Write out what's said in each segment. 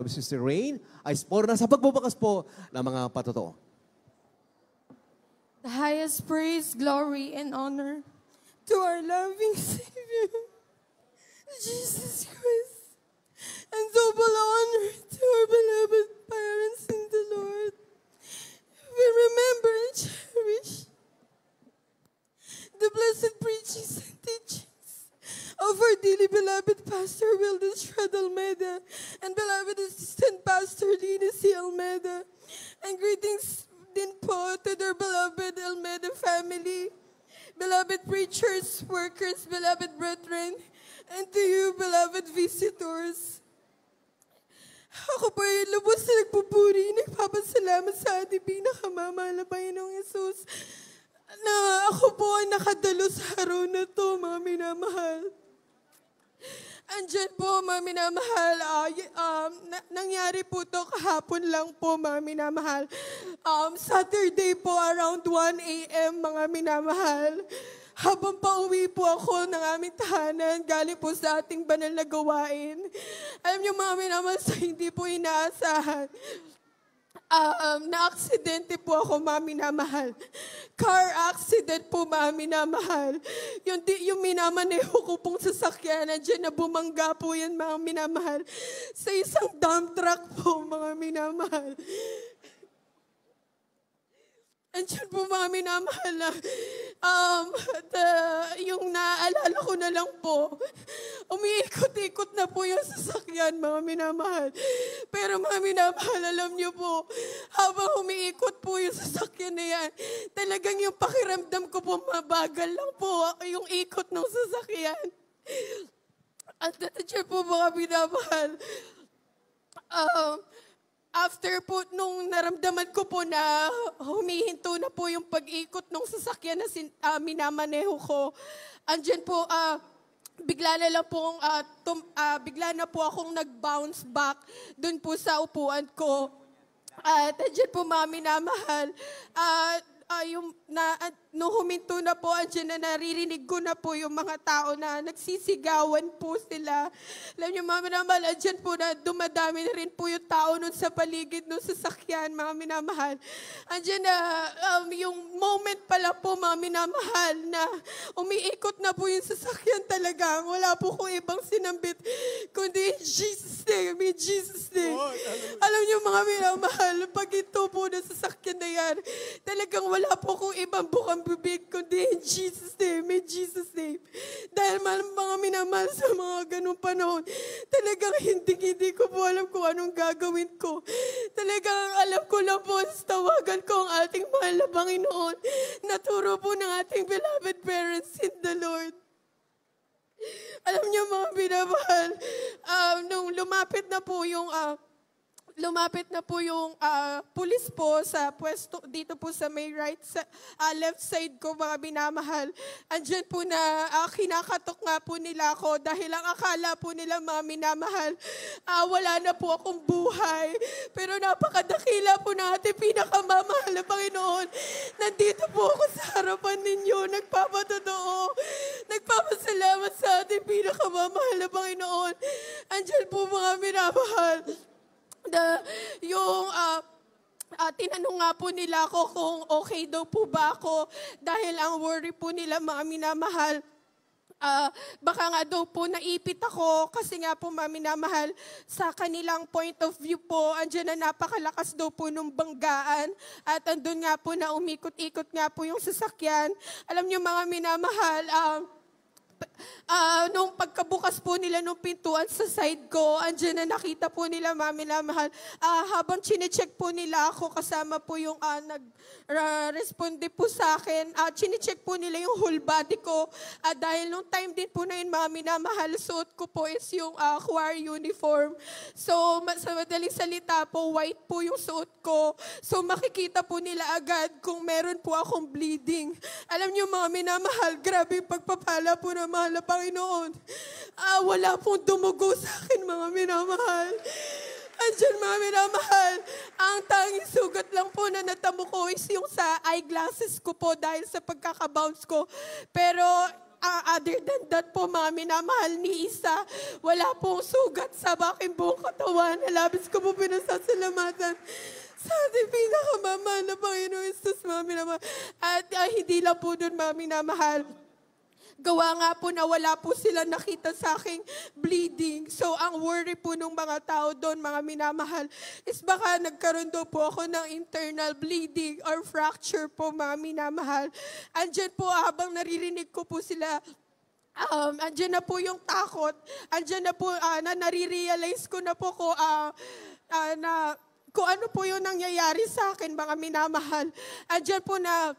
Sister Rain ay sporo na sa pagbubukas po ng mga patotoo. The highest praise, glory, and honor to our loving Savior, Jesus Christ, and double honor to our beloved parents in the Lord. We remember and cherish the blessed preachings and teachings of our dearly beloved Pastor Wilden Shred Almeida and beloved Assistant Pastor Lina C. Almeida. And greetings din po to their beloved Almeida family, beloved preachers, workers, beloved brethren, and to you, beloved visitors. Ako po ay lubos na nagpupuri, nagpapasalamat sa ating pinakamamahal na Panginoong Yesus na ako po ay nakadalo sa araw na to, mga minamahal. Andyan po, mga minamahal, nangyari po to kahapon lang po, mga minamahal. Saturday po, around 1 a.m., mga minamahal. Habang pauwi po ako ng aming tahanan, galing po sa ating banal na gawain. Alam niyo, mga minamahal, sa hindi po inaasahan, na-aksidente po ako, mga minamahal. Car accident po, mga minamahal. Yung minamaneho ko pong sasakyan, nandiyan na bumangga po yan, mga minamahal. Sa isang dump truck po, mga minamahal. Andiyan po, mga minamahal, yung naaalala ko na lang po, umiikot-ikot na po yung sasakyan, mga minamahal. Pero mga minamahal, alam niyo po, habang umiikot po yung sasakyan na yan, talagang yung pakiramdam ko po, mabagal lang po yung ikot ng sasakyan. At nandiyan po, mga minamahal, after po, nung naramdaman ko po na humihinto na po yung pag-ikot ng sasakyan na minamaneho ko, andyan po, bigla na po akong nag-bounce back dun po sa upuan ko. At andyan po, mga minamahal, nung huminto na po, andyan na naririnig ko na po yung mga tao na nagsisigawan po sila. Alam niyo, mga minamahal, andyan po na dumadami na rin po yung tao nun sa paligid ng sasakyan, mga minamahal. Andyan na yung moment pala po, mga minamahal, na umiikot na po yung sasakyan talaga. Wala po kong ibang sinambit, kundi in Jesus' name, in Jesus' name. Alam niyo, mga minamahal, pag ito po na sasakyan na yan, talagang wala po kong ibang bukang bibig, kundi in Jesus' name, in Jesus' name. Dahil mga minamahal sa mga ganung panahon, talagang hindi ko po alam kung anong gagawin ko. Talagang alam ko lang po, tawagan ko ang ating mahal na Panginoon, naturo po ng ating beloved parents in the Lord. Alam niyo, mga minamahal, nung lumapit na po yung pulis po sa pwesto dito po sa may left side ko, mga minamahal. Andyan po na kinakatok nga po nila ako dahil ang akala po nila, mga minamahal, wala na po akong buhay. Pero napakadakila po na ating pinakamamahal na Panginoon. Nandito po ako sa harapan ninyo, nagpapatotoo, nagpapasalamat sa ating pinakamamahal na Panginoon. Andyan po, mga minamahal, tinanong nga po nila ako kung okay daw po ba ako dahil ang worry po nila, mga minamahal, baka nga daw po naipit ako kasi nga po, mga minamahal, sa kanilang point of view po, andyan na napakalakas daw po nung banggaan at andun nga po na umikot-ikot nga po yung sasakyan. Alam niyo, mga minamahal, nung pagkabukas po nila nung pintuan sa side ko, andyan na nakita po nila, mga minamahal, habang chinecheck po nila ako, kasama po yung nag-responde po sa akin, chinecheck po nila yung whole body ko, dahil nung time din po na yun, mga minamahal, suot ko po is yung choir uniform. So, sa madaling salita po, white po yung suot ko. So, makikita po nila agad kung meron po akong bleeding. Alam niyo, mga minamahal, grabe yung pagpapala po ng mahal na Panginoon. Wala pong dumugo sa akin, mga minamahal. Andyan, mga minamahal, ang tanging sugat lang po na natamo ko is yung sa eyeglasses ko po dahil sa pagkakabounce ko. Pero other than that po, mga minamahal ni Isa, wala pong sugat sa aking buong katawan. Labis ko po pinasasalamatan sa ating pinakamamahal na Panginoon Jesus, mga minamahal. At hindi lang po doon, mga minamahal. Gawa nga po na wala po sila nakita sa aking bleeding. So, ang worry po ng mga tao doon, mga minamahal, is baka nagkaroon daw po ako ng internal bleeding or fracture po, mga minamahal. Andyan po, habang naririnig ko po sila, andyan na po yung takot. Andyan na po, nare-realize ko na po kung ano po yung nangyayari sa akin, mga minamahal. Andyan po na,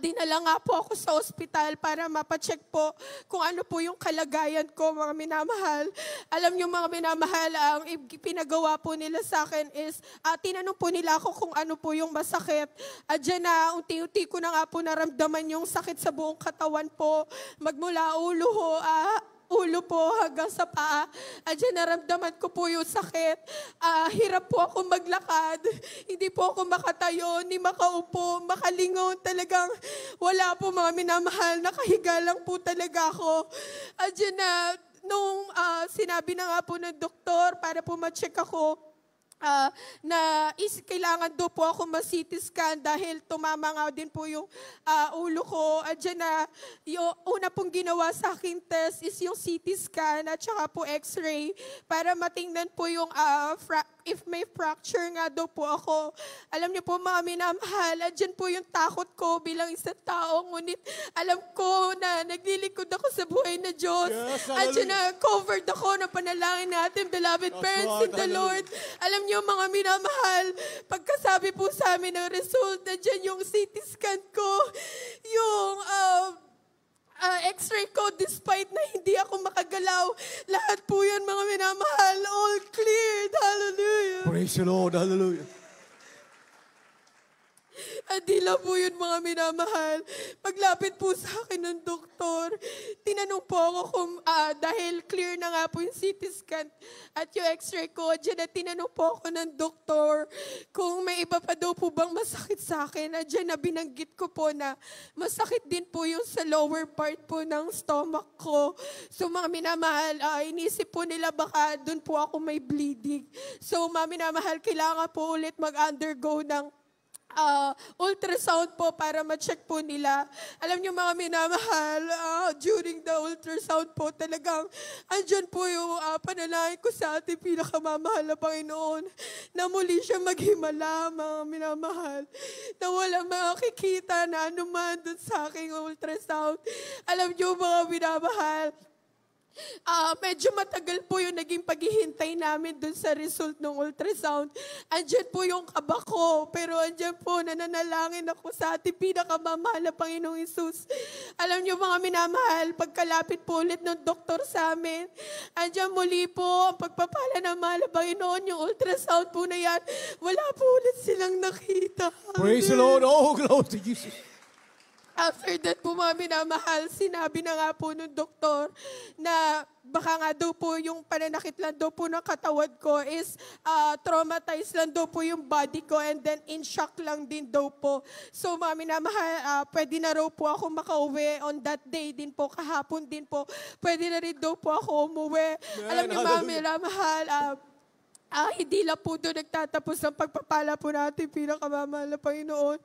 dinala nga po ako sa ospital para mapacheck po kung ano po yung kalagayan ko, mga minamahal. Alam niyo, mga minamahal, ang pinagawa po nila sa akin is, tinanong po nila ako kung ano po yung masakit. Diyan na, unti-unti ko na nga po naramdaman yung sakit sa buong katawan po. Magmula ulo po hanggang sa paa. Diyan naramdaman ko po yung sakit. Hirap po ako maglakad. Hindi po ako makatayo, ni makaupo, makalingon. Talagang wala po, mga minamahal. Nakahiga lang po talaga ako. Diyan na, nung sinabi na nga po ng doktor para po ma-check ako, kailangan daw po ako ma-CT scan dahil tumama nga din po yung ulo ko. Diyan na, yung una pong ginawa sa aking test is yung CT scan at saka po x-ray para matingnan po yung if may fracture nga daw po ako. Alam niyo po, mga minamahal, dyan po yung takot ko bilang isang tao. Ngunit alam ko na naglilingkod ako sa buhay na Diyos. Yes, Dyan na covered ako ng panalangin natin, beloved parents in the Lord. Alam niyo, mga minamahal, pagkasabi po sa amin ng result, dyan yung CT scan ko, yung x-ray ko, despite na hindi ako makagalaw, lahat po yan, mga minamahal, all cleared. Hallelujah. Praise the Lord. Hallelujah. At di lang po yun, mga minamahal. Paglapit po sa akin ng doktor, tinanong po ako kung, dahil clear na nga po yung CT scan at yung x-ray ko, dyan na tinanong po ako ng doktor kung may iba pa daw po bang masakit sa akin. At dyan na binanggit ko po na masakit din po yung sa lower part po ng stomach ko. So, mga minamahal, inisip po nila baka dun po ako may bleeding. So, mga minamahal, kailangan po ulit mag-undergo ng ultrasound po para ma-check po nila. Alam niyo, mga minamahal, during the ultrasound po talagang andyan po yung panalangin ko sa ating pinakamamahal na Panginoon na muli siya maghimala, mga minamahal, na walang makikita na anuman dun sa aking ultrasound. Alam niyo, mga minamahal, medyo matagal po yung naging paghihintay namin dun sa result ng ultrasound. Andyan po yung kaba ko, pero andyan po nananalangin ako sa ating pinakamamahal na Panginoong Hesus. Alam niyo, mga minamahal, pagkalapit po ulit ng doktor sa amin, andyan muli po ang pagpapala ng mahal na Panginoon, yung ultrasound po na yan, wala po ulit silang nakita. Praise the Lord. Oh, glory to Jesus. After that po, mga minamahal, sinabi na nga po ng doktor na baka nga daw po yung pananakit lang daw po ng katawad ko is traumatized lang daw po yung body ko and then in shock lang din daw po. So, mga minamahal, pwede na raw po ako makauwi on that day din po, kahapon din po. Pwede na rin daw po ako umuwi. Alam niyo, mga minamahal, hindi lang po doon nagtatapos ang pagpapala po natin pinakamamahal na Panginoon.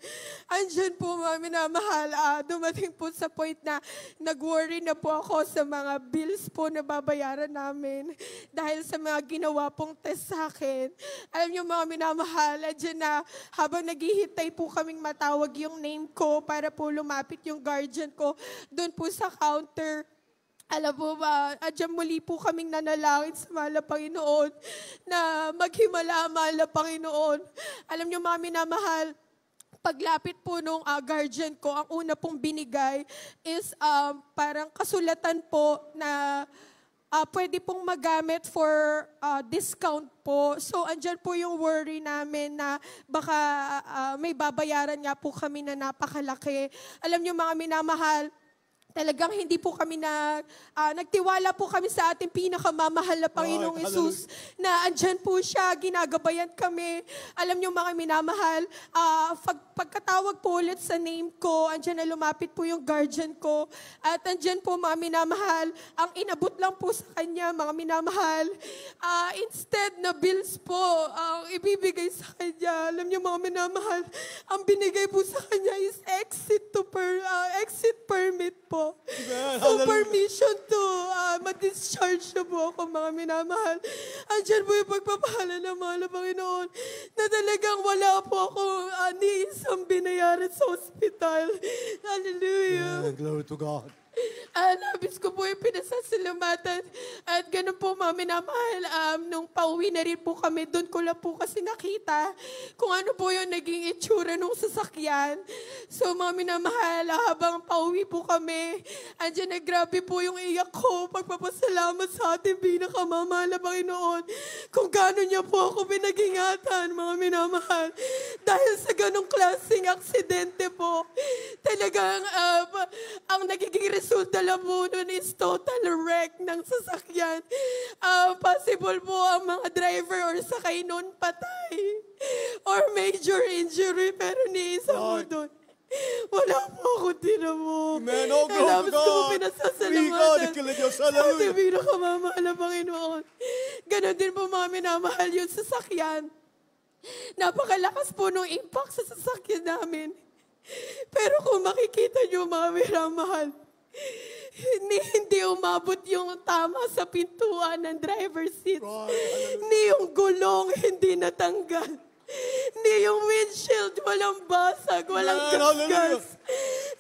Andyan po, mga minamahal, dumating po sa point na nag-worry na po ako sa mga bills po na babayaran namin dahil sa mga ginawa pong test sa akin. Alam niyo, mga minamahal, andyan na habang naghihintay po kaming matawag yung name ko para po lumapit yung guardian ko doon po sa counter. Alam mo ba, adyan muli po kaming nanalangin sa mahal na Panginoon na maghimala, mahal na Panginoon. Alam niyo, mga minamahal, paglapit po nung guardian ko, ang una pong binigay is parang kasulatan po na pwede pong magamit for discount po. So, andyan po yung worry namin na baka may babayaran nga po kami na napakalaki. Alam niyo, mga minamahal, talagang hindi po kami nagtiwala po kami sa ating pinakamamahal na Panginoong Hesus na andyan po siya, ginagabayan kami. Alam niyo mga minamahal, pagkatawag po ulit sa name ko, andyan na lumapit po yung guardian ko. At andyan po mga minamahal, ang inabot lang po sa kanya mga minamahal, instead na bills po ang ibibigay sa kanya. Alam niyo mga minamahal, ang binigay po sa kanya is exit permit po. So, permission to ma-discharge na po ako, mga minamahal. Andyan po yung pagpapahala ng mahal na Panginoon na talagang wala po ako ni isang binayaran sa ospital. Hallelujah. Glory to God. Labis ko po yung pinasasalamatan. At ganun po, mga minamahal, nung pauwi na rin po kami, doon ko lang po kasi nakita kung ano po yung naging itsura nung sasakyan. So, mga minamahal, habang pauwi po kami, andyan na grabe po yung iyak ko, pagpapasalamat sa ating pinakamamahal na Panginoon, kung gano'n niya po ako pinag-ingatan, mga minamahal. Dahil sa ganong klaseng aksidente po, talagang ang nagiging resulta lang po nun is total wreck ng sasakyan. Possible po ang mga driver or sakay nun patay or major injury, pero ni isa po dun. Wala po akong tinamo. Amen. Oh, glory to Alam ko po God. pinasasalamatan. Diyos. Sa Hallelujah. ating pinakamamahal na Panginoon. Ganon din po mga minamahal yung sasakyan. Napakalakas po nung impact sa sasakyan namin. Pero kung makikita nyo mga minamahal, hindi umabot yung tama sa pintuan ng driver's seat. Ni yung gulong hindi natanggal. Ni yung windshield walang basag, walang gasgas.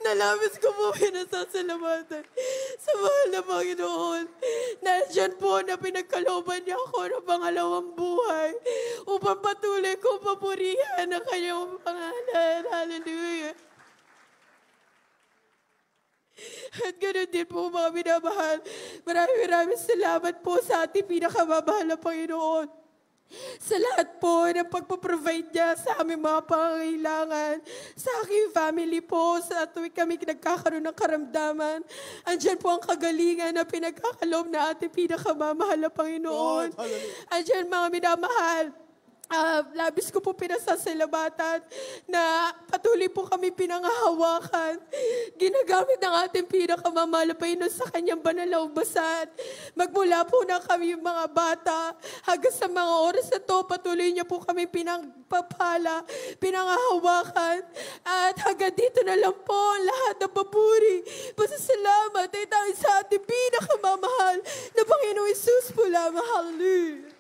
Nalabis ko po pinasasalamatan sa mahal na Panginoon. Nandiyan po na pinagkalooban niya ako ng pangalawang buhay upang patuloy kong papurihan ang kanyang pangalan. Hallelujah. At ganoon din po mga minamahal. Maraming salamat po sa ating pinakamamahal na Panginoon. Sa lahat po ng pagpaprovide niya sa aming mga pangangailangan, sa aking family po, sa tuwing kami nagkakaroon ng karamdaman, andyan po ang kagalingan na pinagkakaloob na ating pinakamamahal na Panginoon. Andyan mga minamahal, labis ko po pinasasalamatan na patuloy po kami pinangahawakan. Ginagamit ng ating pinakamamahal na Panginoon sa kanyang banal na ubasan. Magmula po na kami mga bata hanggang sa mga oras na to, patuloy niya po kami pinangpapala, pinangahawakan. At hanggang dito na lang po lahat ng papuri. Pasasalamat ay tayo sa ating pinakamamahal na Panginoon Hesus po lamang. Hallelujah.